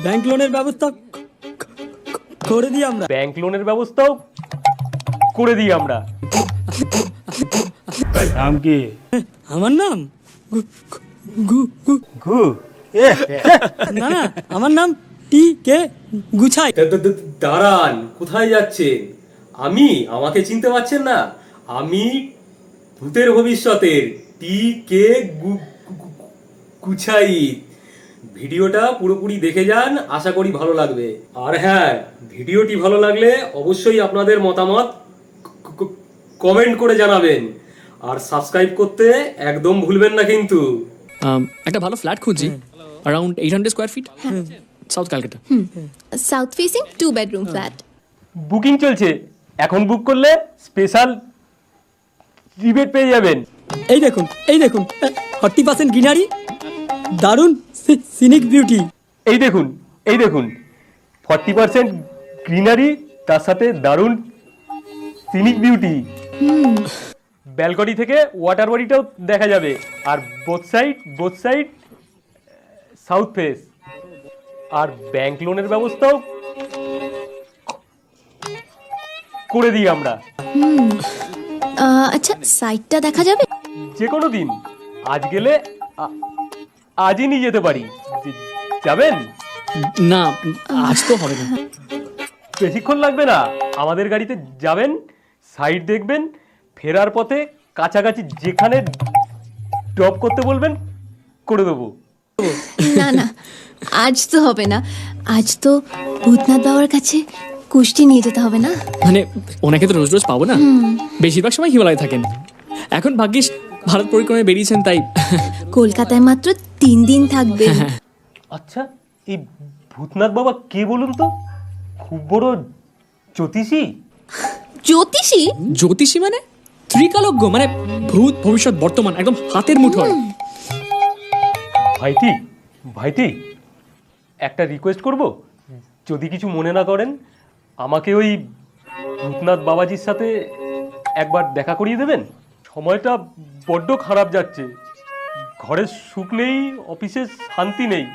Bank লোনের ব্যবস্থা করে দিই আমরা। ব্যাংক লোনের ব্যবস্থাও করে দিই আমরা। নাম কি? আমার নাম ঘু না না, আমার নাম টি.কে. গুছাই। দাঁড়ান, কোথায় যাচ্ছেন? আমাকে চিনতে পারছেন না? আমি ভূতের ভবিষ্যতের টি.কে. গুছাই। ভিডিওটা পুরোপুরি দেখে যান, আশা করি ভালো লাগবে। আর হ্যাঁ, ভিডিওটি ভালো লাগলে অবশ্যই আপনাদের মতামত কমেন্ট করে জানাবেন, আর সাবস্ক্রাইব করতে একদম ভুলবেন না কিন্তু। একটা ভালো ফ্ল্যাট খুঁজছি, around 800 square feet, south Calcutta. South facing 2 bedroom flat. Booking চলছে, এখন বুক করলে স্পেশাল রিবেট পেয়ে যাবেন। এই দেখুন 40% গ্রিনারি, দারুণ সিনিক বিউটি। এই দেখুন 40% গ্রিনারি, তার সাথে দারুণ সিনিক বিউটি। ব্যালকনি থেকে ওয়াটার বডিটাও দেখা যাবে, আর বোথ সাইড সাউথ ফেস। আর ব্যাংক লোনের ব্যবস্থাও করে দিই আমরা। আচ্ছা, সাইটটা দেখা যাবে? যে কোনো দিন, আজ গেলে আজই নিয়ে যেতে পারি। যাবেন? না, আজ তো হবে না। বেশিক্ষণ লাগবে না, আমাদের গাড়িতে যাবেন, সাইড দেখবেন, ফেরার পথে কাছাকাছি যেখানে ড্রপ করতে বলবেন করে দেবো। না না, আজ তো হবে না। আজ তো ভূতনাথ বাবার কাছে কুষ্টি নিয়ে যেতে হবে না? মানে ওনাকে তো রোজ রোজ পাবো না, বেশিরভাগ সময় হিমালয়ে থাকেন। এখন ভাগ্যিস ভারত পরিক্রমায় বেরিয়েছেন, তাই। কলকাতায় মাত্র 3 দিন থাকবে। আচ্ছা, এই ভূতনাথ বাবা কে বলুন তো? খুব বড় জ্যোতিষী? জ্যোতিষী মানে ত্রিকালজ্ঞ, মানে ভূত ভবিষ্যৎ বর্তমান একদম হাতের মুঠোয়। ভাইটি একটা রিকোয়েস্ট করব, যদি কিছু মনে না করেন। আমাকে ওই ভূতনাথ বাবাজির সাথে একবার দেখা করিয়ে দেবেন। সময়টা বড্ড খারাপ যাচ্ছে, ঘরে সুখ নেই, অফিসে শান্তি নেই,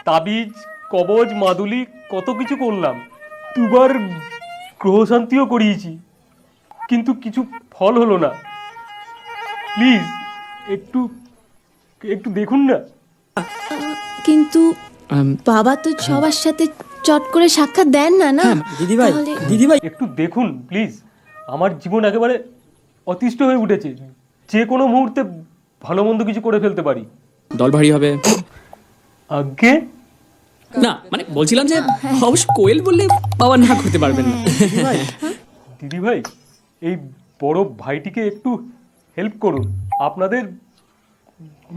তাবিজ কবজ মাদুলি কত কিছু করলাম, 2 বার গ্রহ শান্তিও করিয়েছি, কিন্তু কিছু ফল হলো না। প্লিজ একটু দেখুন না। কিন্তু বাবা তো সবার সাথে চট করে সাক্ষাৎ দেন না। না দিদিভাই একটু দেখুন প্লিজ। আমার জীবন একেবারে অতিষ্ঠ হয়ে উঠেছে, যে কোনো মুহূর্তে ভালো মন্দ কিছু করে ফেলতে পারি। দল ভারী হবে। আগে না, মানে বলছিলাম যে অবশ্য কোয়েল বললে বাবা না করতে পারবেন না। দিদিভাই, এই বড় ভাইটিকে একটু হেল্প করুন, আপনাদের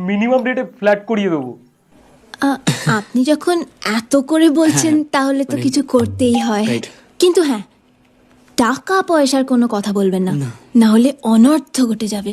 মিনিমাম রেটে ফ্ল্যাট করিয়ে দেবো। আপনি যখন এত করে বলছেন, তাহলে তো কিছু করতেই হয়। কিন্তু হ্যাঁ, টাকা পয়সার কোনো কথা বলবেন না, না হলে অনর্থ ঘটে যাবে।